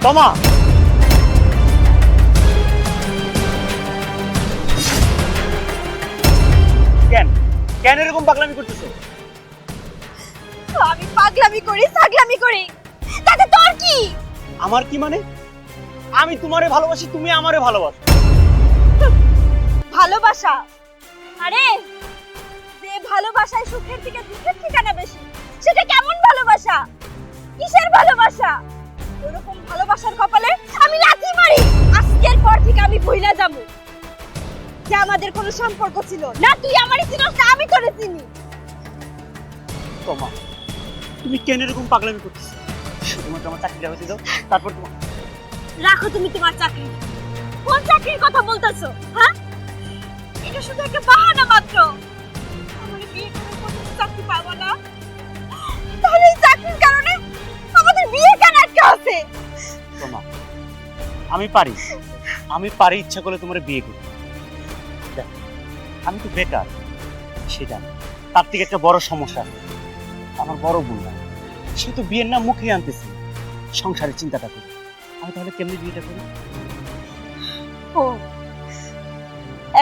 তমা কেন কেন এরকম পাগলামি করতেছো? আমি পাগলামি করি ছাগলামি করি, তাতে তোর কি? আমার কি মানে? আমি তোমারে ভালোবাসি, তুমি আমারে ভালোবাসো। ভালোবাসা? আরে যে ভালোবাসায় সুখের থেকে দুঃখের ঠিকানা বেশি, সেটা কেমন ভালোবাসা? কিসের ভালোবাসা? ওরকম ভালোবাসার কপালে আমি লাথি মারি। আজকের পর থেকে আমি ভুইলা যাবো যে আমাদের কোনো সম্পর্ক ছিল না। তুই আমারই চিনস না, আমি তোরে চিনি। তমা তুমি কেন এরকম পাগলামি করতেছো? তোমাকে আমার চাকরিটা হতে দাও, তারপর তোমার রাখো তুমি তোমার চাকরি। কোন চাকরির কথা বলতেছো? হ্যাঁ, এটা শুধু একটা বাহানা মাত্র। আমার বিয়ে করে কোনো চাকরি পাবো না, তাহলে এই চাকরির কারণে আমাদের বিয়ে কেন আটকে আছে? তমা আমি পারি ইচ্ছা করলে তোমার বিয়ে করতে। দেখ, আমি তো বেকার, সেটা তার থেকে একটা বড় সমস্যা আছে। আমার বড় বোন না, সে তো বিয়ের নাম মুখে আনতেছে, সংসারের চিন্তাটা করি। আমি তাহলে কেমনি বিয়েটা করি? ও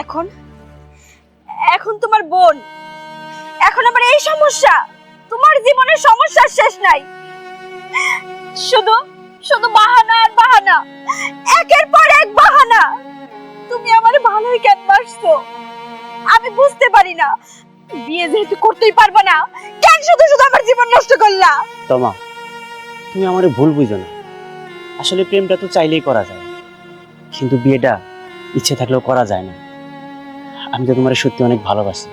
এখন এখন তোমার বোন, এখন আবার এই সমস্যা? তোমার জীবনের সমস্যার শেষ নাই, শুধু শুধু বাহানা আর বাহানা, একের পর এক বাহানা। তুমি আমারে ভালোই কেন বাসছো আমি বুঝতে পারি না। বিয়ে যেহেতু করতেই পারবে না, কেন শুধু শুধু আমার জীবন নষ্ট করলা? তমা তুমি আমারে ভুল বুঝো না, আসলে প্রেমটা তো চাইলেই করা যায়, কিন্তু বিয়েটা ইচ্ছে থাকলেও করা যায় না। আমি তো তোমারে সত্যি অনেক ভালোবাসি,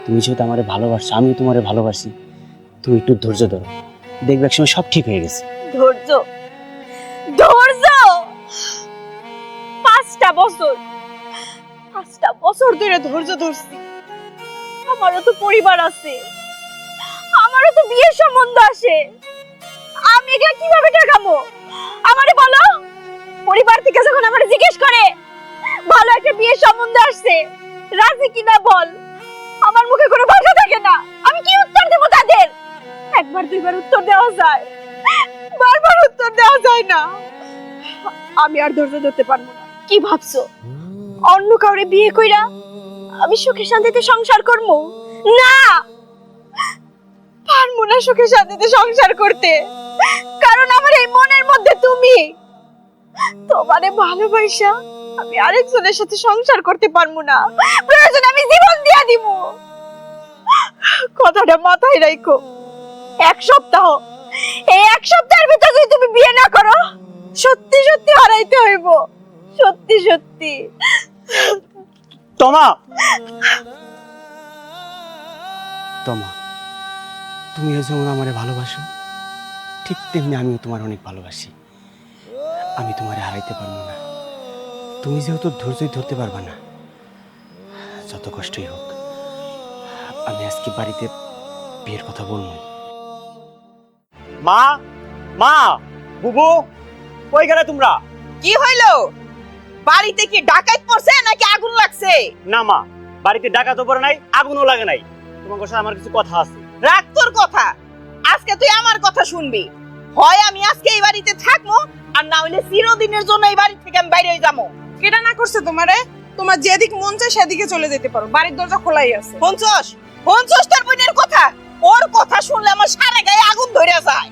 তুমি যেহেতু আমারে ভালোবাসছো, আমিও তোমারে ভালোবাসি। তুমি একটু ধৈর্য ধরো, দেখবে একসময় সব ঠিক হয়ে গেছে। ধৈর্য? ধৈর্য? 5টা বছর ধরে ধৈর্য ধরছি। আমারও তো পরিবার আছে, আমারও তো বিয়ের সম্বন্ধ আসে। আমি এগুলা কিভাবে ঠেকাবো? আমারে বলো, পরিবার থেকে যখন আমারে জিজ্ঞেস করে ভালো একটা বিয়ের সম্বন্ধ আসছে, রাজি কিনা বল, আমার মুখে কোনো ভাষা থাকে না। আমি কি উত্তর দেব তাদের? একবার দুইবার উত্তর দেওয়া যায়, বারবার উত্তর দেওয়া যায় না। আমি আর ধৈর্য ধরতে পারবো না। কি ভাবছো অন্য কাউরে বিয়ে কইরা আমি সুখে শান্তিতে সংসার করবো? না, পারবো না সুখে শান্তিতে সংসার করতে, কারণ আমার এই মনের মধ্যে তুমি। তোমারে ভালোবাসা আমি আরেকজনের সাথে সংসার করতে পারবো না, প্রয়োজন আমি জীবন দিয়া দিব। কথাটা মাথায় রাখো। 1 সপ্তাহ, এই 1 সপ্তাহের ভিতর যদি তুমি বিয়ে না করো, সত্যি সত্যি হারাইতে হইব, সত্যি সত্যি। তমা তমা তুমিও যেমন আমারে ভালোবাসো, ঠিক তেমনি আমিও তোমার অনেক ভালোবাসি। আমি তোমারে হারাইতে পারবো না। তুমি যেহেতু ধৈর্যই ধরতে পারবা না, যত কষ্টই হোক, আমি আজকে বাড়িতে বিয়ের কথা বলবো। মা, মা, বুবু, কই গেলে তোমরা? কি হইলো? বাড়িতে কি ডাকাত পড়ছে নাকি আগুন লাগছে? না মা, বাড়িতে ডাকা তো পড়ে নাই, আগুনও লাগে নাই। তোমার সাথে আমার কিছু কথা আছে। রাখ তোর কথা, আজকে তুই আমার কথা শুনবি। হয় আমি আজকে এই বাড়িতে থাকবো, আর না হইলে চিরদিনের জন্য এই বাড়ি থেকে আমি বাইরে হয়ে যাবো। কেটা না করছে তোমারে? তোমার যেদিক মন চায় সেদিকে চলে যেতে পারো, বাড়ির দরজা খোলাই আছে। পঞ্চশ তোর বোনের কথা, ওর কথা শুনলে আমার সারা গায়ে আগুন ধরে যায়।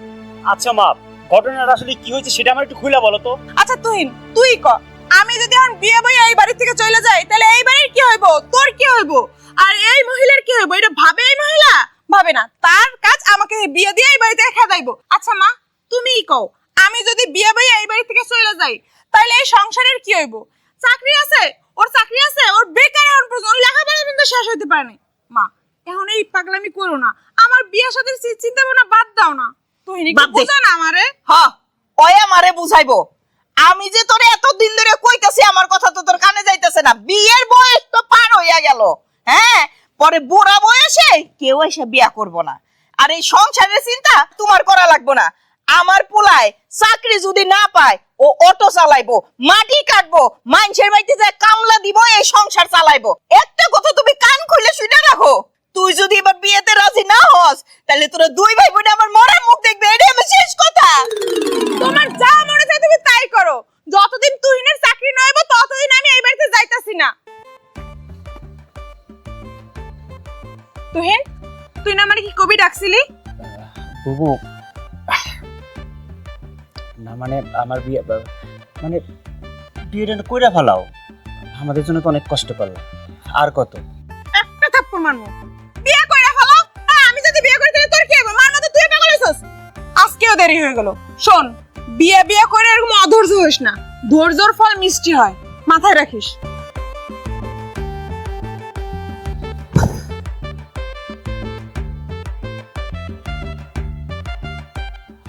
আচ্ছা মা, ঘটনাটা আসলে কি হয়েছে সেটা আমার একটু খুলে বলো তো। আচ্ছা তুই ক, আমি যদি এখন বিয়ে বই এই বাড়ি থেকে চলে যাই, তাহলে এই বাড়ির কি হইব, তোর কি হইব, আর এই মহিলার কি হইব? এটা ভাবে এই মহিলা? ভাবে না। তার কাজ আমাকে বিয়ে দিয়ে এই বাড়িতে রেখে যাইব। আচ্ছা মা, তুমিই কও, আমি যদি বিয়ে বই এই বাড়ি থেকে চলে যাই, তাহলে এই সংসারের কি হইব? চাকরি আছে, ওর চাকরি আছে, ওর বেকার এখন পর্যন্ত লেখাপড়া কিন্তু শেষ হইতে পারেনি। মা, এখন এই পাগলামি করো না, আমার বিয়ের সাথে চিন্তা ভাবনা বাদ দাও না। তুই বুঝো না আমারে? ওই আমারে বুঝাইবো। আমি যে তোরে এতদিন ধরে কইতাছি, আমার কথা তো তোর কানে যাইতেছে না। বিয়ের বয়স তো পার হইয়া গেল, হ্যাঁ, পরে বুড়া বয়সে কেউ এসে বিয়া করব না। আর এই সংসারের চিন্তা তোমার করা লাগবো না। আমার পোলায় চাকরি যদি না পায়, ও অটো চালাইবো, মাটি কাটবো, মানুষের বাড়িতে যায় কামলা দিব, এই সংসার চালাইবো। একটা কথা তুমি কান খুলে শুনে রাখো, তুই যদি এবার বিয়েতে রাজি না হস, তাহলে তোরা দুই ভাই বোনে আমার মরার মুখ দেখবে। এটাই আমার শেষ কথা। তোমার যা মনে চায় তুমি তুহিন, তুই না মানে কি কবি ডাকছিলি? বুবু, না মানে আমার বিয়ে মানে বিয়েটা কইরা ফেলাও, আমাদের জন্য তো অনেক কষ্ট করলাম, আর কত? একটা থাপ্পড় মারমু। বিয়ে কইরা ফেলো? আমি যদি বিয়ে করি তাহলে তোর কি হবে? মার মতো তুই পাগল হইছস। আজকেও দেরি হয়ে গেল। শোন, বিয়ে করে এরকম অধৈর্য হইস না। ধৈর্যর ফল মিষ্টি হয়, মাথায় রাখিস।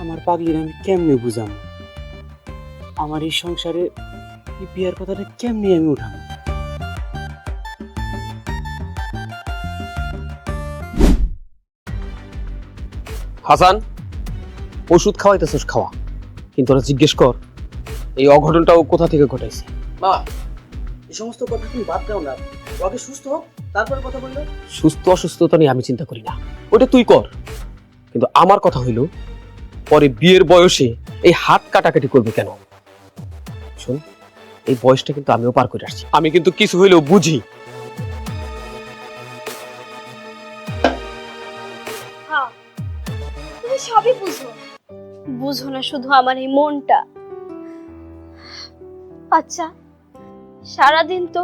আমার পাগলির আমি কেমনে বুঝাম, আমার এই সংসারে এই বিয়ের কথাটা কেমনে আমি উঠাম? হাসান, ওষুধ খাওয়াইতেছস খাওয়া, কিন্তু ওরা জিজ্ঞেস কর এই অঘটনটাও কোথা থেকে ঘটাইছে। মা, এই সমস্ত কথা তুমি বাদ দাও না, আগে সুস্থ হোক তারপরে কথা বললে। সুস্থ অসুস্থতা নিয়ে আমি চিন্তা করি না, ওটা তুই কর, কিন্তু আমার কথা হইল পরে বিয়ের বয়সে এই হাত কাটাকাটি করবে কেন? শোন, এই বয়সটা কিন্তু আমিও পার করে আসছি, আমি কিন্তু কিছু হইলেও বুঝি। হ্যাঁ, তুমি সবই বুঝো, বুঝো না শুধু আমার এই মনটা। আচ্ছা, সারাদিন তো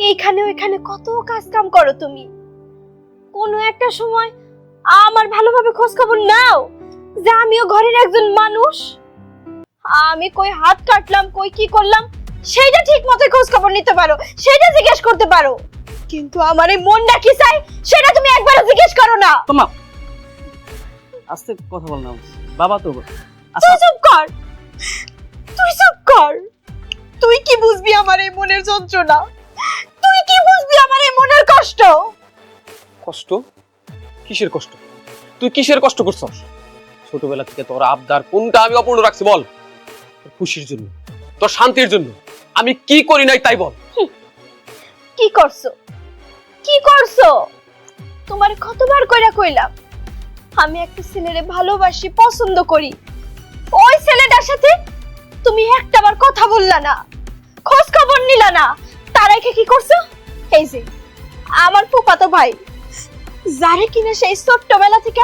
এইখানে ওইখানে কত কাজ কাম করো তুমি, কোনো একটা সময় আমার ভালোভাবে খোঁজ খবর নাও যে আমিও ঘরের একজন মানুষ? আমি কই হাত কাটলাম, কই কি করলাম, সেইটা ঠিক মতো খোঁজ খবর নিতে পারো, সেইটা জিজ্ঞেস করতে পারো, কিন্তু আমার এই মনটা কি চাই সেটা তুমি একবারও জিজ্ঞেস করো না। তোমা আস্তে কথা বল না, বাবা তো। তুই চুপ কর, তুই চুপ কর। তুই কি বুঝবি আমার এই মনের যন্ত্রণা? তুই কি বুঝবি আমার এই মনের কষ্ট? কষ্ট? কিসের কষ্ট? তুই কিসের কষ্ট করছস? ছোটবেলা থেকে তোর আবদার কোনটা আমি অপূর্ণ রাখছি বল? তোর খুশির জন্য, তোর শান্তির জন্য আমি কি করি নাই তাই বল। কি করছো, কি করছো? তোমার কতবার কইরা কইলাম আমি একটা ছেলেরে ভালোবাসি, পছন্দ করি, ওই ছেলেটার সাথে তুমি একটাবার কথা বললা না, খোঁজ খবর নিলা না। তার আগে কি করছো? এই যে আমার ফুফাতো ভাই, যারে কিনা সেই ছোট্টবেলা থেকে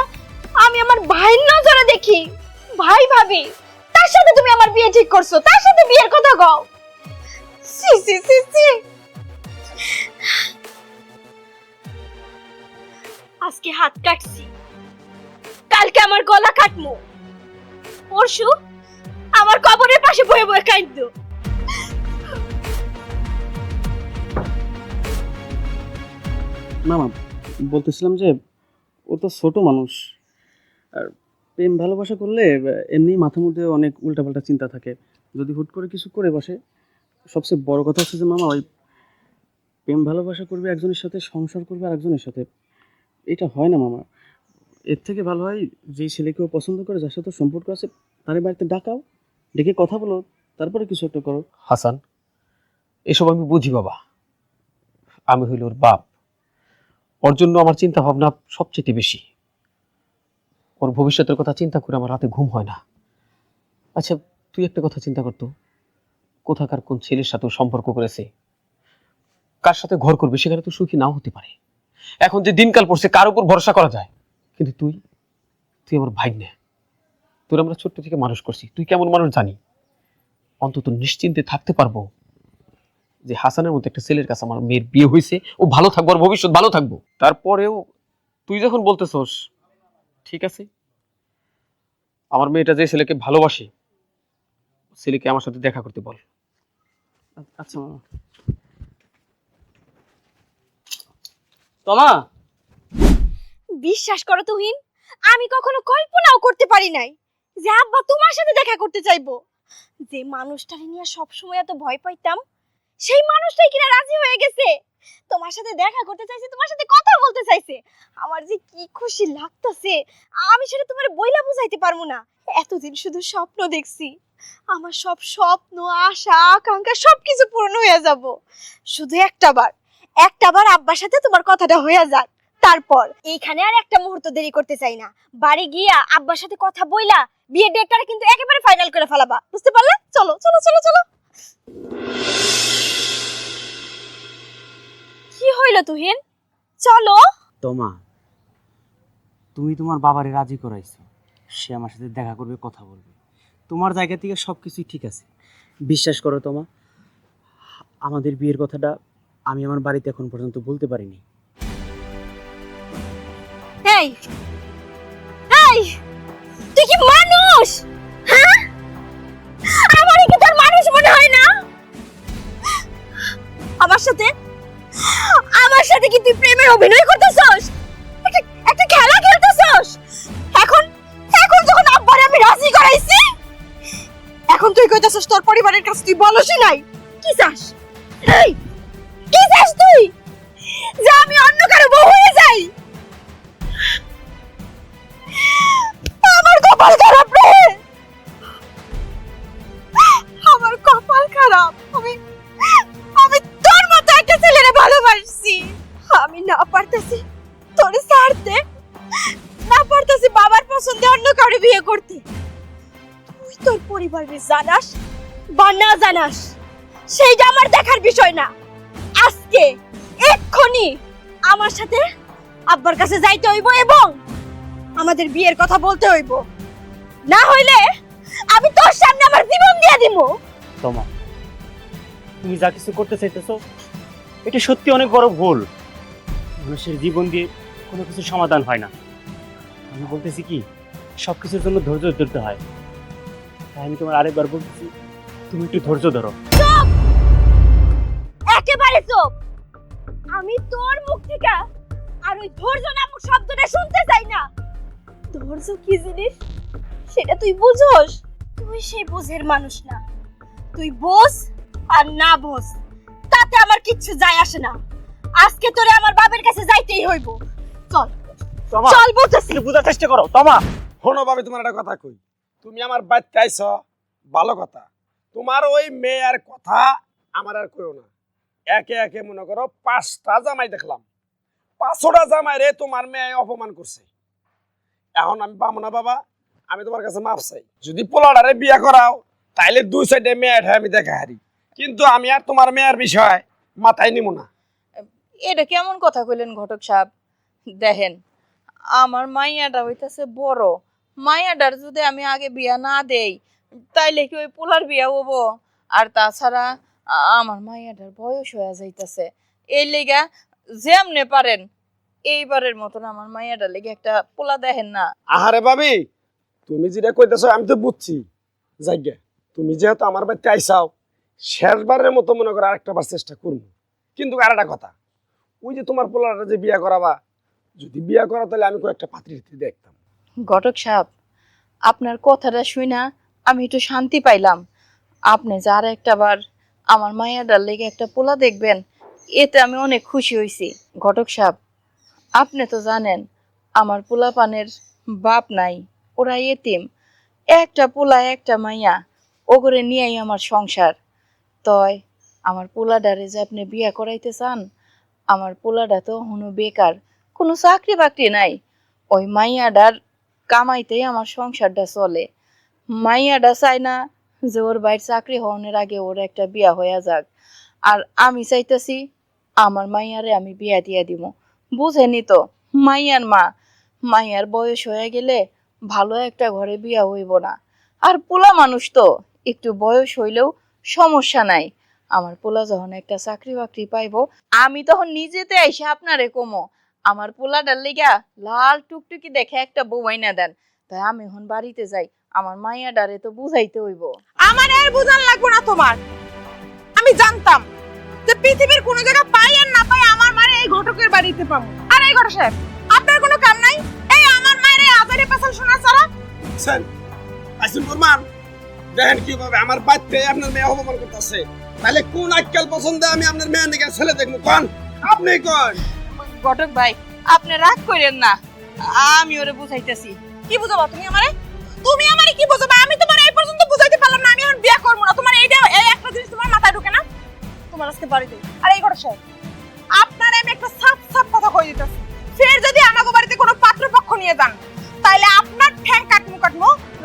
আমি আমার ভাইয়ের নজরে দেখি, ভাই ভাবি, তার সাথে তুমি আমার বিয়ে ঠিক করছো, তার সাথে বিয়ের কথা কও। সি সি সি সি। আজকে হাত কাটছি, কালকে আমার গলা কাটমু, পরশু আমার কবরের পাশে বয়ে বয়ে কাঁদবো। মামা, বলতেছিলাম যে ও তো ছোট মানুষ, আর প্রেম ভালোবাসা করলে এমনি মাথার মধ্যে অনেক উল্টাপাল্টা চিন্তা থাকে, যদি হুট করে কিছু করে বসে। সবচেয়ে বড় কথা হচ্ছে যে মামা, ওই প্রেম ভালোবাসা করবে একজনের সাথে, সংসার করবে আরেকজনের সাথে, এটা হয় না মামা। এর থেকে ভালো হয় যেই ছেলেকে ও পছন্দ করে, যার সাথে ওর সম্পর্ক আছে, তার বাড়িতে ডাকাও, ডেকে কথা বলো, তারপরে কিছু একটা করো। হাসান, এসব আমি বুঝি বাবা, আমি হইল ওর বাপ, ওর জন্য আমার চিন্তা ভাবনা সবচেয়ে বেশি, ওর ভবিষ্যতের কথা চিন্তা করে আমার রাতে ঘুম হয় না। আচ্ছা, তুই একটা কথা চিন্তা করতো, কোথাকার কোন ছেলের সাথে ও সম্পর্ক করেছে, কার সাথে ঘর করবে, সেখানে তো সুখী নাও হতে পারে। এখন যে দিনকাল পড়ছে কার উপর ভরসা করা যায়? কিন্তু তুই তুই আমার ভাই না, তোর আমরা ছোট্ট থেকে মানুষ করছি, তুই কেমন মানুষ জানি, অন্তত নিশ্চিন্তে থাকতে পারবো যে হাসানের মতো একটা ছেলের কাছে আমার মেয়ের বিয়ে হয়েছে, ও ভালো থাকবো, আর ভবিষ্যৎ ভালো থাকবো। তারপরেও তুই যখন বলতেছস, ঠিক আছে, আমার মেয়েটা যে ছেলেকে ভালোবাসে, ছেলেকে আমার সাথে দেখা করতে বল। আচ্ছা মামা। তোমা, বিশ্বাস করো তুহিন, আমি কখনো কল্পনাও করতে পারি নাই যে আব্বা তোমার সাথে দেখা করতে চাইবো। যে মানুষটারে নিয়ে সবসময় এত ভয় পাইতাম, সেই মানুষটাই কিনা রাজি হয়ে গেছে, তোমার সাথে দেখা করতে চাইছে, তোমার সাথে কথা বলতে চাইছে। আমার যে কি খুশি লাগতেছে, আমি সেটা তোমার বইলা বুঝাইতে পারবো না। এতদিন শুধু স্বপ্ন দেখছি, আমার সব স্বপ্ন, আশা, আকাঙ্ক্ষা সবকিছু পূরণ হয়ে যাব। শুধু একটাবার আব্বার সাথে তোমার কথাটা হয়ে যাক, তারপর এইখানে আর একটা মুহূর্ত দেরি করতে চাই না। বাড়ি গিয়া আব্বার সাথে কথা বইলা বিয়ের ডেটটা কিন্তু একেবারে ফাইনাল করে ফেলাবা, বুঝতে পারলে? চলো চলো চলো চলো। কি হইল তুহিন, চলো। তোমা, তুমি তোমার বাবারে রাজি করাইছো, সে আমার সাথে দেখা করবে, কথা বলবে। তোমার জায়গা থেকে সব কিছুই ঠিক আছে। বিশ্বাস করো তোমা, আমাদের বিয়ের কথাটা আমি আমার বাড়িতে এখন পর্যন্ত বলতে পারিনি। এই এই তুই কি মানুষ? হ্যাঁ, আমারই কি তোর মানুষ মনে হয় না? আমার সাথে কি তুই প্রেমের অভিনয় করতেছস? একটা খেলা খেলতেছস? এখন এখন যখন আব্বারে আমি রাজি করাইছি, এখন তুই কইতাছস তোর পরিবারের কাছে তুই বলসই নাই। কি চাস? এই কি চাস তুই? যে আমি অন্য কারো বউ হয়ে যাই? আমার কপাল খারাপ রে, আমার কপাল খারাপ। আমি তোর মতো একটা ছেলেরে ভালোবাসছি, আমি না পারতেছি তোরে ছাড়তে, না পারতেছি বাবার পছন্দে অন্য কাউরে বিয়ে করতে। তুই তোর পরিবারের জানাস বা না জানাস সেইটা আমার দেখার বিষয় না। আজকে এক্ষুনি আমার সাথে আব্বার কাছে যাইতে হইব এবং আমাদের বিয়ের কথা বলতে হইব, না হইলে আমি তোর সামনে আমার জীবন দিয়ে দিব। তোমা, তুমি যা কিছু করতে চাইতেছো এটা সত্যি অনেক বড় ভুল। মানুষের জীবন দিয়ে কোনো কিছু সমাধান হয় না। আমি বলতেছি কি, সব কিছুর জন্য ধৈর্য ধরতে হয়। তাই আমি তোমার আরেকবার বলতেছি, তুমি একটু ধৈর্য ধরো। চুপ, একেবারে চুপ। আমি তোর মুখ থেকে আর ওই ধৈর্য নামক শব্দটা শুনতে চাই না। ধৈর্য কি জিনিস সেটা তুই বুঝোস? তুই সেই বোঝের মানুষ না। তুই বোঝ আর না বোঝ তাতে আমার কিচ্ছু যায় আসে না। আজকে তোরে আমার বাবার কাছে যাইতেই হইব। চল তোমা, চল বলতেছি। একটু বোঝার চেষ্টা করো। তোমা, শোনো ভাবি, তোমার একটা কথা কই, তুমি আমার বাড়িতে আইছ ভালো কথা, তোমার ওই মেয়ের কথা আমার আর কইও না। একে একে মনে করো 5টা জামাই দেখলাম, 5টা জামাই রে তোমার মেয়ে অপমান করছে। এখন আমি পাবো না বাবা, আমি তোমার কাছে মাপ চাই। যদি পোলাডারে বিয়ে করাও তাইলে 2 সাইডে মেয়ে আমি দেখা হারি, কিন্তু আমি আর তোমার মেয়ের বিষয় মাথায় নিব না। এটা কেমন কথা কইলেন ঘটক সাহেব? দেখেন, আমার মাইয়াটা হইতাছে বড়, মাইয়াটার যদি আমি আগে বিয়া না দেই তাইলে কি ওই পোলার বিয়া হবো? আর তাছাড়া আমার মাইয়াটার বয়স হয়ে যাইতাছে। এই লেগা যেমনে পারেন এইবারের মতন আমার মাইয়াটার লেগে একটা পোলা দেখেন না। আহারে ভাবি, তুমি যেটা কইতেছো আমি তো বুঝছি। যাইগে, তুমি যেহেতু আমার বাড়িতে আইসাও, শেষবারের মতো মনে করো আরেকটা বার চেষ্টা করবো। কিন্তু আর একটা কথা, ওই যে তোমার পোলাটা যে বিয়া করাবা, যদি বিয়া করা তাহলে আমি কয়েকটা পাত্রী দেখতাম। ঘটক সাহেব, আপনার কথাটা শুনা আমি একটু শান্তি পাইলাম। আপনি যার একটা বার আমার মাইয়াটার লেগে একটা পোলা দেখবেন, এতে আমি অনেক খুশি হয়েছি। ঘটক সাহেব, আপনি তো জানেন আমার পোলাপানের বাপ নাই, ওরা এতিম। একটা পোলা একটা মাইয়া, ওগরে নিয়েই আমার সংসার। তয় আমার পোলাডারে যে আপনি বিয়া করাইতে চান, আমার পোলাডা তো হনু বেকার, কোনো চাকরি বাকরি নাই। ওই মাইয়াডার কামাইতেই আমার সংসারটা চলে। মাইয়াডা চাই না যে ওর বাইর চাকরি হওয়ার আগে ওর একটা বিয়া হইয়া যাক, আর আমি চাইতেছি আমার মাইয়ারে আমি বিয়া দিয়া দিব। বুঝেনি তো, মাইয়ার মা, মাইয়ার বয়স হয়ে গেলে ভালো একটা ঘরে বিয়া হইব না। আর পোলা মানুষ তো একটু বয়স হইলেও সমস্যা নাই। আমার পোলা যখন একটা চাকরি বাকরি পাইব, আমি তখন নিজেতে আইসা আপনারে কমো আমার পোলাটার লেগা লাল টুকটুকি দেখে একটা বউ আইনা দেন। তাই আমি এখন বাড়িতে যাই, আমার মাইয়াডারে তো বুঝাইতে হইব। আমার আর বুঝান লাগবে না তোমার। আমি জানতাম যে পৃথিবীর কোন জায়গা পাই আর না পাই আমার মারে এই ঘটকের বাড়িতে পাবো। আর এই ঘটক সাহেব, আপনার কোনো কাম নাই এই আমার মায়ের আজারে পাছাল শোনা ছাড়া? সেন আইসুন ফরমান, দেখেন কিভাবে আমার বাড়িতে আপনার মেয়ে অপমান করতেছে। তাহলে কোন আজকাল পছন্দে আমি আপনার মেয়ে নিকে ছেলে দেখবো? কোন আপনি কোন? ঘটক ভাই, আপনি রাগ করেন না, আমি ওরে বুঝাইতেছি। কি বুঝাবা তুমি আমারে? তুমি আমারে কি বুঝাবা? আমি তোমার এই পর্যন্ত বুঝাইতে পারলাম না, আমি এখন বিয়ে করব না। তোমার এইটা এই একটা জিনিস তোমার মাথায় ঢোকে না? তোমার আজকে বাড়িতে আর এই ঘটক সাহেব, আপনার আমি একটা সাফ সাফ কথা কই দিতেছি, ফের যদি আমাগো বাড়িতে কোনো পাত্রপক্ষ নিয়ে যান তাহলে আপনার ঠ্যাং কাটমু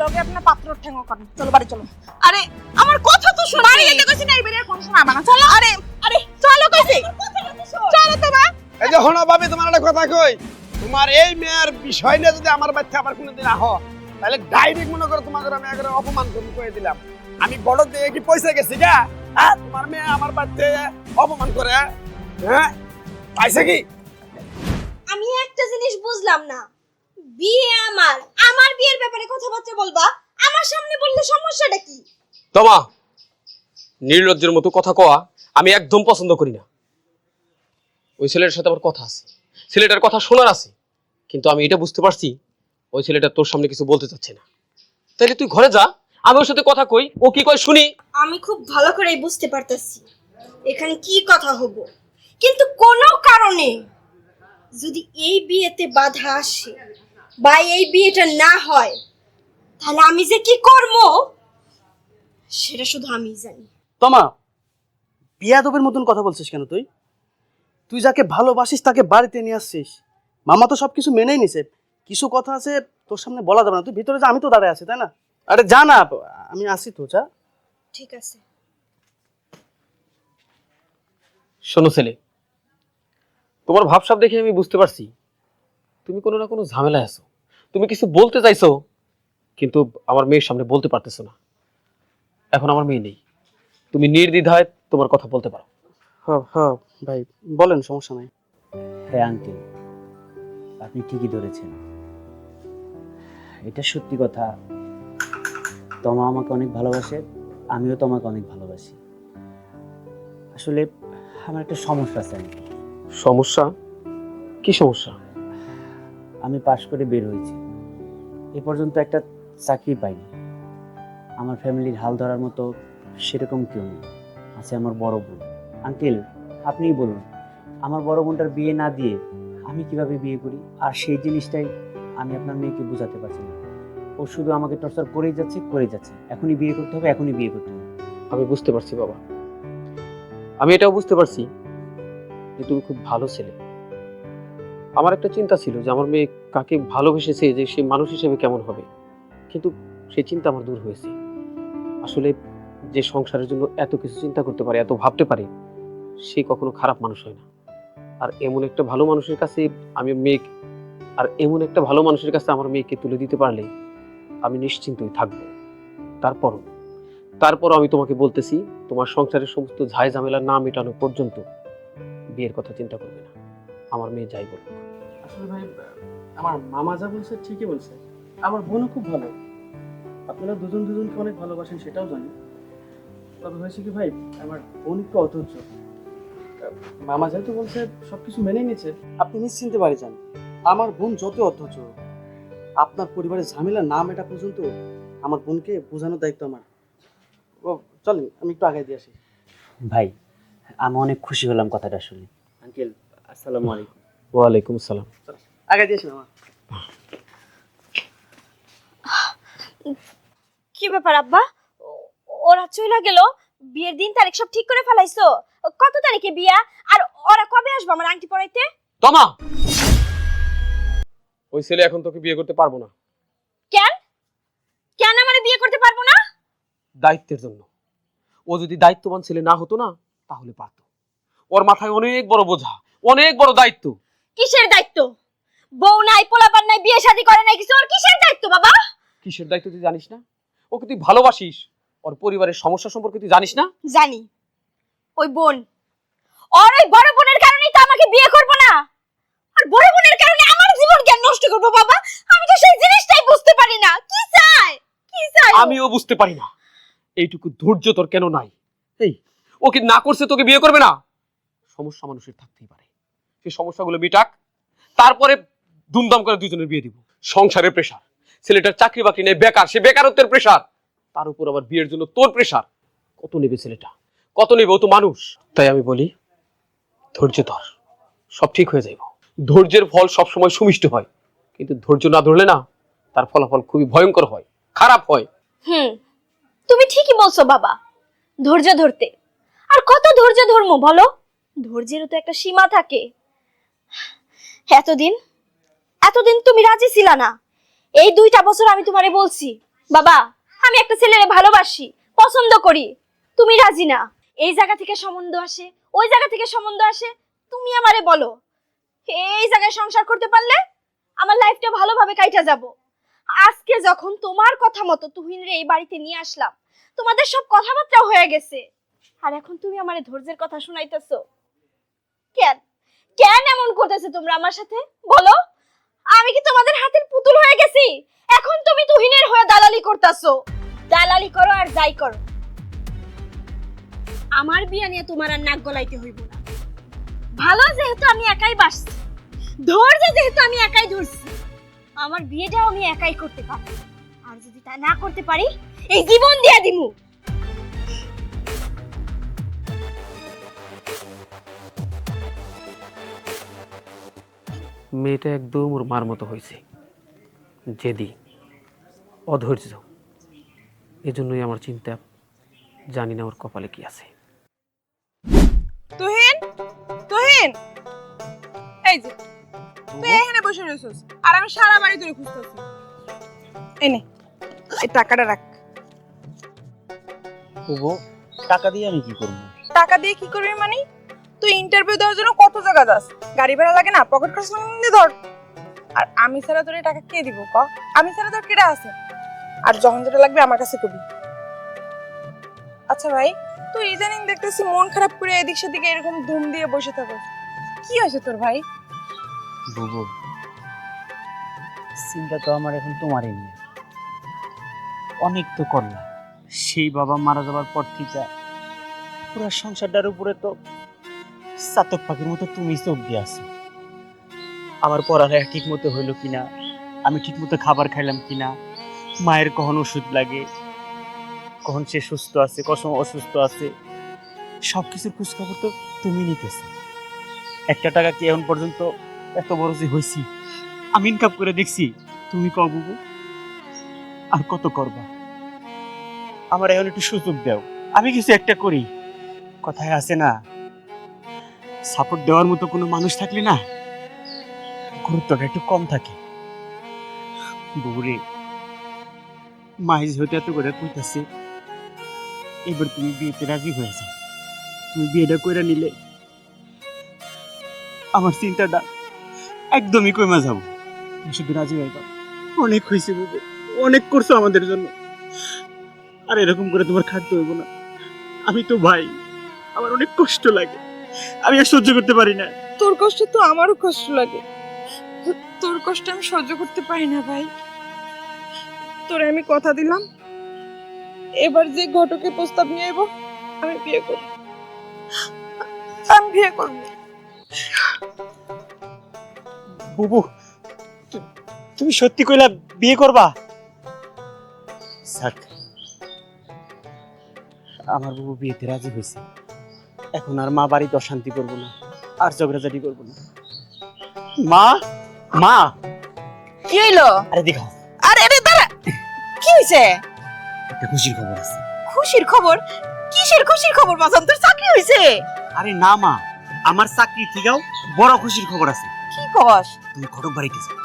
লগে আপনার পাত্রর ঠ্যাংও কাটমু। চলো বাড়ি চলো। আরে আমার কথা তো শুনো। বাড়ি যেতে কইছি না, এই বাড়ি আর কোন শোনাবা না। চলো। আরে আরে চলো কইছি, চলো তো মা। এই যে হনো ভাবি, তোমার একটা কথা কই, তোমার এই মেয়ের বিষয় নিয়ে যদি আমার বাচ্চা আবার কোনোদিন আহো, তাহলে ডাইরেক্ট মনে করো তোমাকে আমি একবারে অপমান করে দিলাম। আমি বড় দিয়ে কি পয়সা গেছি গা? হ্যাঁ, তোমার মেয়ে আমার বাচ্চা অপমান করে, হ্যাঁ পাইছে কি? আমি একটা জিনিস বুঝলাম না, বিয়ে আমার আমার বিয়ের ব্যাপারে কথাবার্তা বলবা, আমার সামনে বললে সমস্যাটা কি? তোমা, নির্লজ্জের মতো কথা কওয়া আমি একদম পছন্দ করি না। ওই ছেলেটার সাথে আমার কথা আছে, ছেলেটার কথা শোনার আছে, কিন্তু আমি এটা বুঝতে পারছি ওই ছেলেটা তোর সামনে কিছু বলতে চাচ্ছে না। তাইলে তুই ঘরে যা, আমি ওর সাথে কথা কই, ও কি কয় শুনি। আমি খুব ভালো করেই বুঝতে পারতেছি এখানে কি কথা হবো, কিন্তু কোনো কারণে যদি এই বিয়েতে বাধা আসে বা এই বিয়েটা না হয়, তাহলে আমি যে কি করব সেটা শুধু আমিই জানি। তোমা, বিয়াদবের মতন কথা বলছিস কেন তুই? তুই যাকে ভালোবাসিস তাকে বাড়িতে নিয়ে আসছিস। মামা তো সবকিছু মেনেই নিছে, কিছু কথা আছে তোর সামনে বলা যাবে না। তুই ভিতরে যা, আমি তো দাঁড়ায় আছি, তাই না? আরে যা না, আমি আসি তো, যা। ঠিক আছে। শোনো ছেলে, তোমার ভাবসাব দেখে আমি বুঝতে পারছি তুমি কোনো না কোনো ঝামেলায় আছো। তুমি কিছু বলতে চাইছো, কিন্তু আমার মেয়ের সামনে বলতে পারতেছো না। এখন আমার মেয়ে নেই, তুমি নির্দ্বিধায় তোমার কথা বলতে পারো। হ্যাঁ হ্যাঁ ভাই, বলেন, সমস্যা নাই। হ্যাঁ আঙ্কেল, আপনি ঠিকই ধরেছেন, এটা সত্যি কথা। তমা আমাকে অনেক ভালোবাসে, আমিও তোমাকে অনেক ভালোবাসি। আসলে আমার একটা সমস্যা আছে আঙ্কেল। সমস্যা? কি সমস্যা? আমি পাশ করে বের হয়েছি, এ পর্যন্ত একটা চাকরি পাইনি। আমার ফ্যামিলির হাল ধরার মতো সেরকম কেউ নেই, আছে আমার বড় বোন। আঙ্কেল, আপনিই বলুন, আমার বড় বোনটার বিয়ে না দিয়ে আমি কিভাবে বিয়ে করি? আর সেই জিনিসটাই আমি আপনার মেয়েকে বোঝাতে পারছি না। ও শুধু আমাকে টর্চার করেই যাচ্ছে। এখনই বিয়ে করতে হবে, এখনই বিয়ে করতে হবে। আমি বুঝতে পারছি বাবা, আমি এটাও বুঝতে পারছি যে তুমি খুব ভালো ছেলে। আমার একটা চিন্তা ছিল যে আমার মেয়ে কাকে ভালোবেসেছে, যে সে মানুষ হিসেবে কেমন হবে, কিন্তু সেই চিন্তা আমার দূর হয়েছে। আসলে যে সংসারের জন্য এত কিছু চিন্তা করতে পারে, এত ভাবতে পারে, সে কখনো খারাপ মানুষ হয় না। আর এমন একটা ভালো মানুষের কাছে আমার মেয়েকে তুলে দিতে পারলে আমি নিশ্চিন্তই থাকবো। তারপরও আমি তোমাকে বলতেছি, তোমার সংসারের সমস্ত ঝাই ঝামেলা না মেটানো পর্যন্ত বিয়ের কথা চিন্তা করবে না। আমার মেয়ে যাই বলুক। আসলে ভাই, আমার মামা যা বলছে ঠিকই বলছে। আমার বোনও খুব ভালো, আপনারা দুজন দুজনকে অনেক ভালোবাসেন সেটাও জানি। তবে হয়েছে কি ভাই, আমার বোন একটু অধৈর্য। মামা যেহেতু বলছে সবকিছু মেনে নিচ্ছে, আপনি নিশ্চিন্তে বাড়ি যান। আমার বোন যত অধৈর্য হোক, আপনার পরিবারের ঝামেলা না মেটা পর্যন্ত আমার বোনকে বোঝানোর দায়িত্ব আমার। ও চলেন, আমি একটু আগে দিয়ে আসি। ভাই, আমি অনেক খুশি হলাম কথাটা শুনে। আঙ্কেল, আসসালামু আলাইকুম। ওয়ালাইকুম আসসালাম। আগে দিয়ে আসি মামা। কি ব্যাপার আব্বা, ওরা চলে গেল? বিয়ের দিন তারিখ সব ঠিক করে ফেলাইছো? কত তারিখে বিয়া? আর ওরা কবে আসবে আমার আংটি পরাইতে? তোমা, ওই ছেলে এখন তোকে বিয়ে করতে পারবো না। কেন কেন আমারে বিয়ে করতে পারবো না? দায়িত্বের জন্য। ও যদি দায়িত্ববান ছেলে না হতো না, তাহলে পারতো। ওর মাথায় অনেক বড় বোঝা, অনেক বড় দায়িত্ব। কিসের দায়িত্ব? বউ নাই, পোলাপান নাই, বিয়ে শাদী করে নাই, কিছু। ওর কিসের দায়িত্ব বাবা? কিসের দায়িত্ব তুই জানিস না? ওকে তুই ভালোবাসিস, ওর পরিবারের সমস্যা সম্পর্কে তুই জানিস না? জানি। ওই বোন, ওর ওই বড় বোনের কারণেই তো আমাকে বিয়ে করবো না। আর বড় বোনের কারণে আমার জীবন কেন নষ্ট করবো বাবা? আমি তো সেই জিনিসটাই বুঝতে পারি না। কি চাই? ও? আমিও বুঝতে পারি না এইটুকু ধৈর্য তোর কেন নাই। এই, ও কি না করছে তোকে বিয়ে করবে না? সমস্যা মানুষের থাকতেই পারে, সেই সমস্যাগুলো মিটাক, তারপরে দুমদাম করে দুজনের বিয়ে দিব। সংসারের প্রেশার, ছেলেটার চাকরি বাকরি নেই, বেকার, সে বেকারত্বের প্রেশার, তার উপর আবার বিয়ের জন্য তোর প্রেশার। কত নেবে ছেলেটা, কত নেবে? ও তো মানুষ। তাই আমি বলি, ধৈর্য ধর, সব ঠিক হয়ে যাইব। ধৈর্যের ফল সবসময় সুমিষ্ট হয়, কিন্তু ধৈর্য না ধরলে না, তার ফলাফল খুবই ভয়ঙ্কর হয়, খারাপ হয়। তুমি ঠিকই বলছো বাবা, ধৈর্য ধরতে। আর কত ধৈর্য ধরমু বলো? ধৈর্যেরও তো একটা সীমা থাকে। এতদিন তুমি রাজি ছিলা না। এই 2টা বছর আমি তোমারে বলছি, বাবা আমি একটা ছেলেরে ভালোবাসি, পছন্দ করি, তুমি রাজি না। এই জায়গা থেকে সম্বন্ধ আসে, ওই জায়গা থেকে সম্বন্ধ আসে, তুমি আমারে বলো এই জায়গায় সংসার করতে পারলে আমার লাইফটা ভালোভাবে কাইটা যাব। আজকে যখন তোমার কথা মতো তুহিনরে এই বাড়িতে নিয়ে আসলাম, তোমাদের সব কথাবার্তা হয়ে গেছে, আর এখন তুমি আমারে ধৈর্যের কথা শুনাইতেছো কেন? কেন এমন করতেছো তোমরা আমার সাথে বলো? আমি কি তোমাদের হাতের পুতুল হয়ে গেছি? এখন তুমি তুহিনের হয়ে দালালি করতেছো। দালালি করো আর যাই করো, আমার বিয়ে নিয়ে তোমার আর নাক গলাইতে হইব না। ভালো যেহেতু আমি একাই বাসছি, ধৈর্য যেহেতু আমি একাই ধরছি, আমার বিয়েটাও আমি একাই করতে পারি। আর যদি তা না করতে পারি, এই জীবন দিয়ে দিমু। মেয়েটা একদম ওর মার মতো হয়েছে, জেদি, অধৈর্য। এজন্যই আমার চিন্তা, জানি না ওর কপালে কি আছে। তুহিন, তুহিন, এই যে তুই এখানে বসে রয়েছিস আর আমি সারা বাড়ি ধরে খুঁজতেছি। এনে এই টাকাটা রাখ। ওগো, টাকা দিয়ে আমি কি করবো? টাকা দিয়ে কি করবি মানে? তুই ইন্টারভিউ দেওয়ার জন্য কত জায়গা যাস, গাড়ি ভাড়া লাগে না, পকেট খরচ নিয়ে ধর। আর আমি ছাড়া তোর এই টাকা কে দিব ক? আমি ছাড়া তোর কেডা আছে? আর যখন যেটা লাগবে আমার কাছে কবি। আচ্ছা ভাই, তুই ইদানিং দেখতেছি মন খারাপ করে এদিক সেদিকে এরকম ধুম দিয়ে বসে থাকিস, কি হয়েছে তোর ভাই? বুবু, চিন্তা তো আমার এখন তোমারই নিয়ে। অনেক তো করলা, সেই বাবা মারা যাবার পর থেকে পুরো সংসারটার উপরে তো চাতক পাখির মতো তুমি চোখ দিয়ে আছো। আমার পড়ালেখা ঠিক মতো হইলো কিনা, আমি ঠিক মতো খাবার খাইলাম কিনা, মায়ের কখন ওষুধ লাগে, কখন সে সুস্থ আছে, কখন অসুস্থ আছে, সবকিছুর খোঁজখবর তো তুমি নিতেছো। একটা টাকা কি এখন পর্যন্ত এত বড় যে হয়েছি আমি ইনকাম করে দেখছি, তুমি কও বুবু? আর কত করবা? আমার এখন একটু সুযোগ দাও, আমি কিছু একটা করি। কথায় আছে না, সাপোর্ট দেওয়ার মতো কোনো মানুষ থাকলে না গুরুত্বটা একটু কম থাকে। বুবুরে, মাইজ হতে এত করে কইতাছে, এবার তুমি বিয়েতে রাজি হয়ে যাও। তুমি বিয়েটা কইরা নিলে আমার চিন্তাটা একদমই কমে যাবো। তুমি শুধু রাজি হয়ে যাও। অনেক হয়েছে বুবু, অনেক করছো আমাদের জন্য, আর এরকম করে তোমার খাটতে হইব না। আমি তো ভাই, আমার অনেক কষ্ট লাগে, আমি আর সহ্য করতে পারি না। তোর কষ্ট তো আমারও কষ্ট লাগে, তোর কষ্ট আমি সহ্য করতে পারি না ভাই। তোরে আমি কথা দিলাম, এবার যে ঘটকে প্রস্তাব নিয়ে আইব আমি বিয়ে করব, আমি বিয়ে করব। বুবু, তুমি সত্যি কইলা বিয়ে করবা? থাক, আমার বুবু বিয়েতে রাজি হয়েছে। এখন আর মা বাড়িতে অশান্তি করবো না, আর ঝগড়াঝাটি করবো না। মা, মা, কি হইলো? আরে দেখো, আরে আরে দাঁড়া, কি হইছে? একটা খুশির খবর আছে। খুশির খবর? কিসের খুশির খবর বাজান? তোর চাকরি হইছে? আরে না মা, আমার চাকরি থেকেও বড় খুশির খবর আছে। কি কস? তুমি ঘটক বাড়িতে যাও।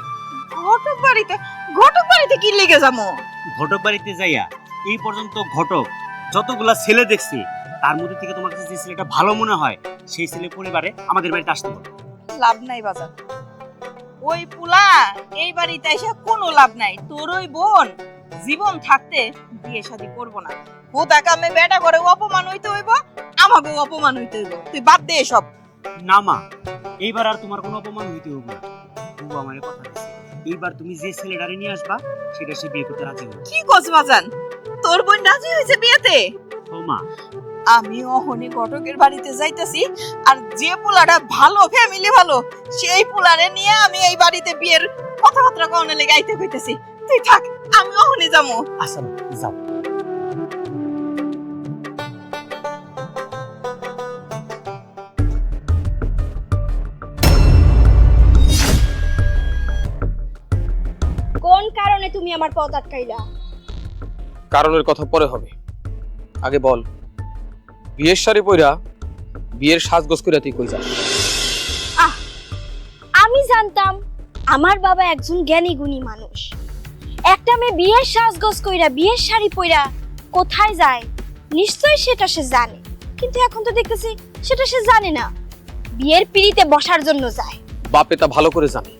ঘটক বাড়িতে? ঘটক বাড়িতে কি লেগে যাবো? ঘটক বাড়িতে যাইয়া এই পর্যন্ত ঘটক যতগুলা ছেলে দেখছি, তার মধ্যে থেকে তোমার কাছে যে ছেলেটা ভালো মনে হয়, সেই ছেলে পরিবারে আমাদের বাড়িতে আসতে বলো। লাভ নাই বাজান, ওই পুলা এই বাড়িতে এসে কোনো লাভ নাই। তোর ওই বোন জীবন থাকতে বিয়ে শাদী করবো না। হোদা কামে বেটা করে অপমান হইতে হইব, আমাকেও অপমান হইতে হইব। তুই বাদ দে এসব। না মা, এইবার আর তোমার কোনো অপমান হইতে হবে না। তবু আমার কথা দিচ্ছে, এইবার তুমি যে ছেলেটারে নিয়ে আসবা, সেটা সে বিয়ে করতে রাজি হবে। কি কস বাজান? তোর বোন রাজি হয়েছে বিয়েতে? ও মা, আমি অহনি ঘটকের বাড়িতে যাইতেছি, আর যে পোলাটা ভালো, ফ্যামিলি ভালো, সেই পোলারে নিয়ে আমি এই বাড়িতে বিয়ের কথাবার্তা কওনে লেগে আইতে কইতেছি। তুই থাক, আমি অহনি যাবো। আচ্ছা যাও। কোন কারণে তুমি আমার পথ আটকাইলা? কারণের কথা পরে হবে, আগে বল, বিয়ের শাড়ি পইরা বিয়ের সাজগোজ কইরা তুই কই যাস? আমি জানতাম আমার বাবা একজন জ্ঞানী গুণী মানুষ। একটা মেয়ে বিয়ের সাজগোজ কইরা, বিয়ের শাড়ি পইরা কোথায় যায় নিশ্চয়ই সেটা সে জানে, কিন্তু এখন তো দেখতেছি সেটা সে জানে না। বিয়ের পিড়িতে বসার জন্য যায়, বাপে তা ভালো করে জানে,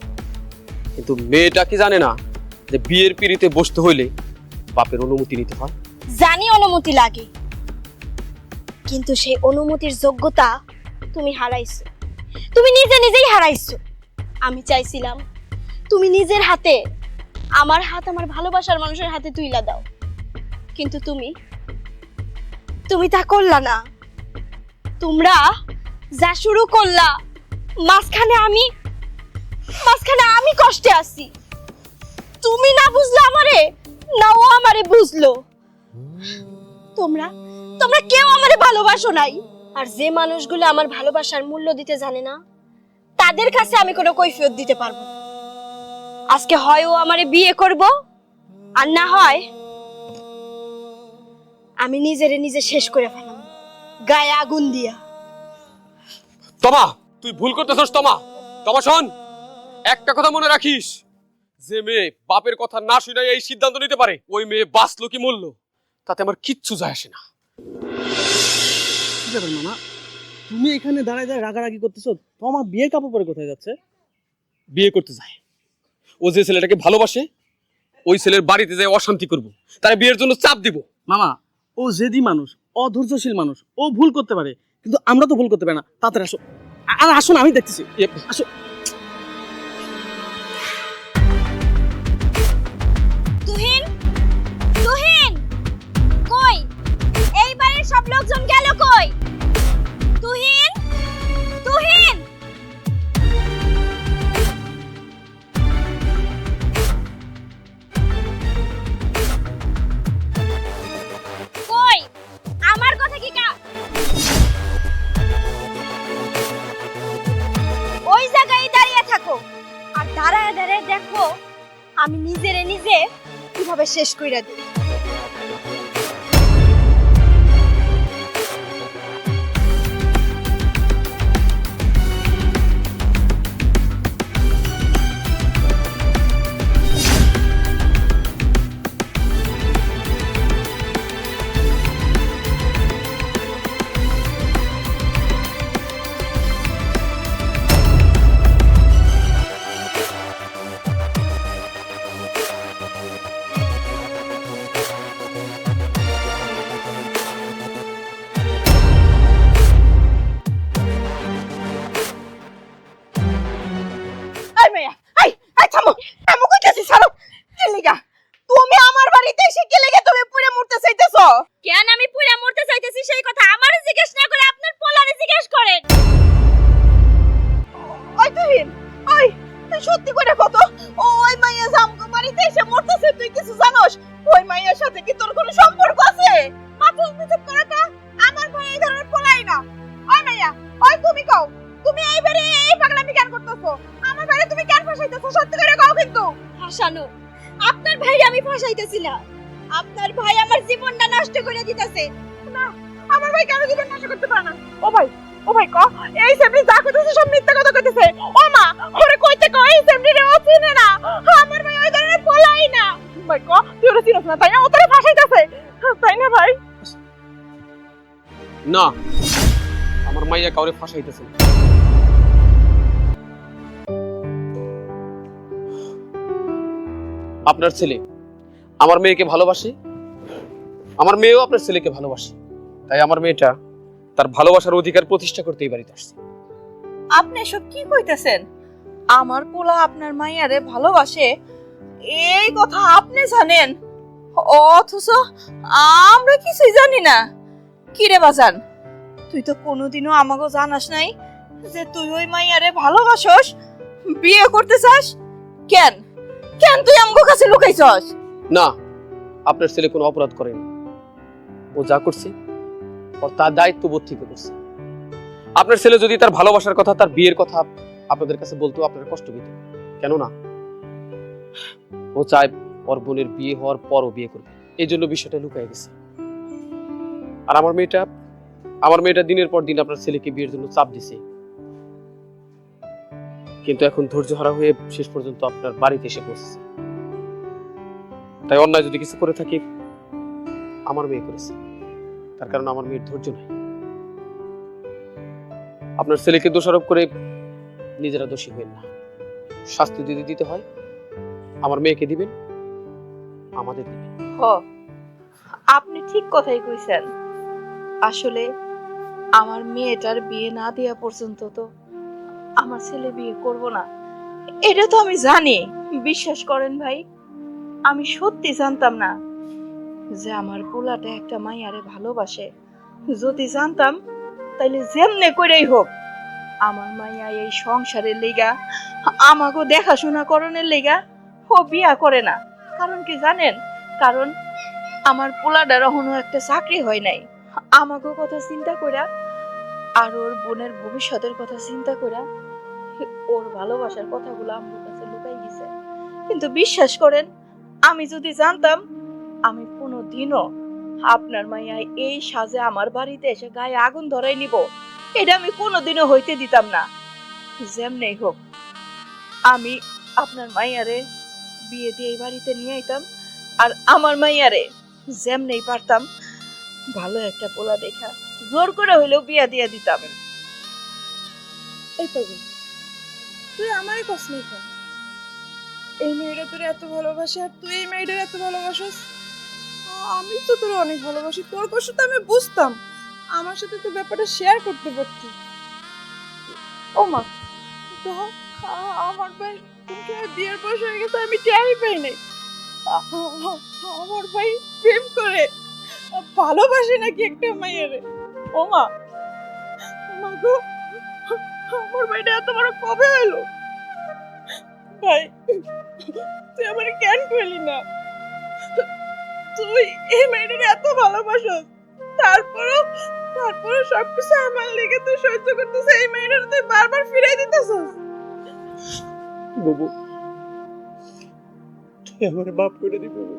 কিন্তু মেয়েটা কি জানে না যে বিয়ের পিড়িতে বসতে হইলে বাপের অনুমতি নিতে হয়? জানি অনুমতি লাগে, কিন্তু সেই অনুমতির যোগ্যতা তুমি হারাইছো। তুমি নিজে নিজেই হারাইছো। আমি চাইছিলাম তুমি নিজের হাতে আমার হাত আমার ভালোবাসার মানুষের হাতে তুইলা দাও, কিন্তু তুমি তা করলা না। তোমরা যা শুরু করলা, মাঝখানে আমি কষ্টে আছি। তুমি না বুঝলে আমারে, না ও আমারে বুঝলো। তোমরা কেউ আমারে ভালোবাসো নাই। আর যে মানুষগুলো আমার ভালোবাসার মূল্য দিতে জানে না, তাদের কাছে আমি কোনো কৈফিয়ত দিতে পারবো না। আজকে হয় ও আমারে বিয়ে করব, আর না হয় আমি নিজে শেষ করে ফেলাম গায়ে আগুন দিয়া। তমা, তুই ভুল করতেছস। তমা, শোন, একটা কথা মনে রাখিস, যে মেয়ে বাপের কথা না শুনে এই সিদ্ধান্ত নিতে পারে, ওই মেয়ে বাঁচলো কি মরলো তাতে আমার কিচ্ছু যায় আসে না। কি ব্যাপার মামা, তুমি এখানে দাঁড়ায় দাঁড়ায় রাগারাগি করতেছো? তোমার বিয়ের কাপড় পরে কোথায় যাচ্ছে? বিয়ে করতে যায়। ও যে ছেলেটাকে ভালোবাসে, ওই ছেলের বাড়িতে যায় অশান্তি করব, তার বিয়ের জন্য চাপ দিব। মামা, ও জেদি মানুষ, অধৈর্যশীল মানুষ, ও ভুল করতে পারে, কিন্তু আমরা তো ভুল করতে পারি না। তাড়াতাড়ি আসো, আর আসো না, আমি দেখতেছি। আসো। তুহিন, কই? এই বাড়ির সব লোকজন গেল কই? তুহিন, কই? আমার কথা কি ওই জায়গায় দাঁড়িয়ে থাকো, আর দাঁড়ায় দাঁড়ায় দেখো আমি নিজে কিভাবে শেষ কইরা দিই। এই মেয়া, এই থামো, থামো কইতাছি, ছাড়ো। কি লিগা তুমি আমার বাড়িতে এসে, কি লিগা তুমি পুরে মরতে চাইতেছো? কেন আমি পুরা মরতে চাইতেছি সেই কথা আমারে জিজ্ঞেস না করে আপনার পোলারে জিজ্ঞেস করেন। ওই তুহিন, তুই সত্যি করে কত, ওই মাইয়া জামগো বাড়িতে এসে মরতেছে, তুই কিছু জানোস? ওই মাইয়ার সাথে কি তোর কোনো সম্পর্ক আছে? মাথা চুপ করে তো, আমার ভাই এই ধরনের পোলাই না। ওই মাইয়া, তুমি কও, তুমি এই বাড়ি এই পাগলামি কেন করতেছো? আমার বাড়ি তুমি কেন ফাঁসাইতেছো? সত্যি করে কও কিন্তু। হাসানো, আপনার ভাইরে আমি ফাঁসাইতেছি না। আপনার ভাই আমার জীবনটা নষ্ট করে দিতেছে। না, আমার ভাই কেন জীবন নষ্ট করতে পারে না? ও ভাই ক, এই সেমনি যা কইতেছে সব মিথ্যা কথা কইতেছে। ও মা, ওরে কইতে কই, এই সেমনি রে ও চিনে না। আমার ভাই ওই ধরনের পোলাই না। ভাই ক, তুই ওরে চিনস না, তাই না? ও তোরে ফাঁসাইতেছে, তাই না ভাই? না, আমার মাইয়া কাউরে ফাঁসাইতেছে না। আপনার ছেলে আমার মেয়েকে ভালোবাসে, আমার মেয়েও আপনার ছেলেকে ভালোবাসে, তাই আমার মেয়েটা তার ভালোবাসার অধিকার প্রতিষ্ঠা করতে এই বাড়িতে আসছে। আপনি সব কি কইতেছেন? আমার পোলা আপনার মাইয়ারে ভালোবাসে, এই কথা আপনি জানেন, অথচ আমরা কিছুই জানি না। কি রে বাজান, তুই তো কোনোদিনও আমাকে জানাস নাই যে তুই ওই মাইয়ারে ভালোবাসস, বিয়ে করতে চাস। কেন তুই আমাকে কাছে লুকাইছস? না, আপনার ছেলে কোনো অপরাধ করেনি। ও যা করছে ওর তার দায়িত্ববোধ থেকে করছে। আপনার ছেলে যদি তার ভালোবাসার কথা, তার বিয়ের কথা আপনাদের কাছে বলতো, আপনার কষ্ট পেত কেন না? ও চায় ওর বোনের বিয়ে হওয়ার পরও বিয়ে করবে, এই জন্য বিষয়টা লুকায় গেছে। আর আমার মেয়েটা দিনের পর দিন আপনার ছেলেকে বিয়ের জন্য চাপ দিছে, কিন্তু এখন ধৈর্য হারা হয়ে শেষ পর্যন্ত আপনার বাড়িতে এসে পৌঁছেছে। তাই অন্যায় যদি কিছু করে থাকি, আমার মেয়ে করেছে, তার কারণ আমার মেয়ের ধৈর্য নাই। আপনার ছেলেকে দোষারোপ করে নিজেরা দোষী হইন না। শাস্তি যদি দিতে হয় আমার মেয়েকে দিবেন, আমাদের দিবেন। হ, আপনি ঠিক কথাই কইছেন। আসলে আমার মেয়েটার বিয়ে না দেওয়া পর্যন্ত তো আমার ছেলে বিয়ে করব না, এটা তো আমি জানি। বিশ্বাস করেন ভাই, আমি সত্যি জানতাম না যে আমার পোলাটা একটা মাইয়ারে ভালোবাসে। যদি জানতাম তাইলে যেমনে করেই হোক আমার মাইয়া এই সংসারের লেগা, আমাকে দেখাশোনা করণের লেগা ও বিয়া করে না। কারণ কি জানেন? কারণ আমার পোলাটার এখনো একটা চাকরি হয় নাই। আমাকে কথা চিন্তা কইরা আর ওর বোনের ভবিষ্যতের কথা চিন্তা কইরা ওর ভালোবাসার কথাগুলো আমার কাছে লুকাই গেছে। কিন্তু বিশ্বাস করেন, আমি যদি জানতাম আমি কোনোদিনও আপনার মাইয়া এই সাজে আমার বাড়িতে এসে গায়ে আগুন ধরাই নিব, এটা আমি কোনোদিনও হইতে দিতাম না। যেমনেই হোক আমি আপনার মাইয়ারে বিয়ে দিয়ে এই বাড়িতে নিয়ে আইতাম, আর আমার মাইয়ারে যেমনেই পারতাম ভালো একটা পোলা দেখা জোর করে হইলেও বিয়া দিয়ে দিতাম। এই পাগল, তুই আমারই কষ্ট নেই কেন? এই মেয়েটা তোর এত ভালোবাসে আর তুই এই মেয়েটার এত ভালোবাসিস। আমি তো তোর অনেক ভালোবাসি, তোর কষ্ট তো আমি বুঝতাম, আমার সাথে তো ব্যাপারটা শেয়ার করতে পারতি। ও মা, আমার ভাই বিয়ের বয়স হয়ে গেছে, আমি টেরই পাই নাই। আমার ভাই প্রেম করে ভালোবাসে নাকি একটা মেয়েরে। ও মা, গো, আমার ভাইটা এত বড় কবে হলো? ভাই তুই আমার কেন করলি না? তুই এই মেয়েটাকে এত ভালোবাসস, তারপরও সবকিছু আমার লেগে তুই সহ্য করতেছিস, এই মেয়েটাকে তুই বারবার ফিরাই দিতেছিস। বাবু, তুই আমার বাপ করে দি বাবু।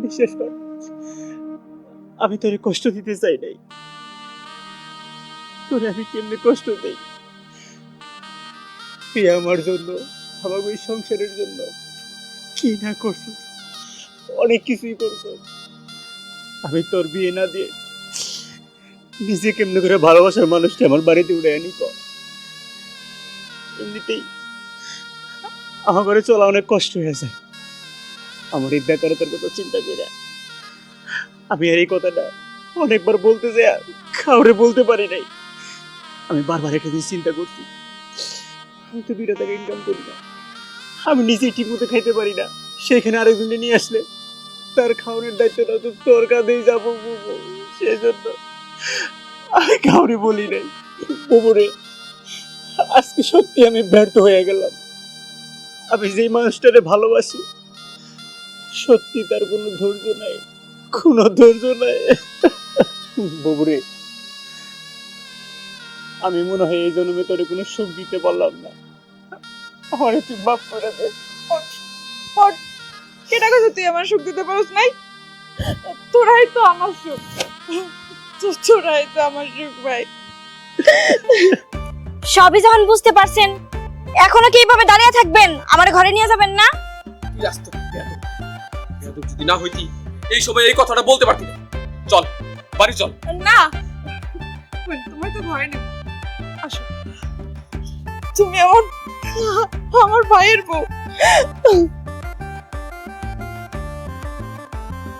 বিশ্বাস কর, আমি তোরে কষ্ট দিতে চাই নাই। তোরে আমি কেমনে কষ্ট দেই? তুই আমার জন্য, আমার ওই সংসারের জন্য কি না করছিস, অনেক কিছুই করছিস। আমি তোর বিয়ে না দিয়ে নিজে কেমনে করে ভালোবাসার মানুষকে আমার বাড়িতে উঠে আনি কর। এমনিতেই আমার ঘরে চলা অনেক কষ্ট হয়ে যায়। আমার এই বেকারতার কথা চিন্তা করে আমি আর এই কথাটা অনেকবার বলতে যাই, কাউরে বলতে পারি নাই। আমি বারবার একটা জিনিস চিন্তা করছি, আমি তো 2 টাকা ইনকাম করি না, আমি নিজেই ঠিক মতো খাইতে পারি না। সেখানে আরেকজনে নিয়ে আসলে তার খাওয়ানোর দায়িত্বটা তো তোর কাঁধেই যাবো বুবু। সেই জন্য আমি কাউরে বলি নাই। বুবুরে, আজকে সত্যি আমি ব্যর্থ হয়ে গেলাম। আমি যেই মানুষটারে ভালোবাসি সত্যি তার কোনো ধৈর্য নাই, কোনো ধৈর্য নাই। বাবুরে, আমি মনে হয় এই জন্মে তোরে কোনো সুখ দিতে পারলাম না, আমার তুই মাফ করে দে। কেটা কথা তুই আমার সুখ দিতে পারস নাই? তোরাই তো আমার সুখ, তোরাই তো আমার সুখ ভাই। সবই যখন বুঝতে পারছেন, এখনো কি এইভাবে দাঁড়িয়ে থাকবেন? আমার ঘরে নিয়ে যাবেন না? তুই আসতে যদি না হইতি এই সময় এই কথাটা বলতে পারতি না। চল বাড়ি চল। না, তোমার তো ভয় নেই, আসো। তুমি আমার ভাইয়ের বউ,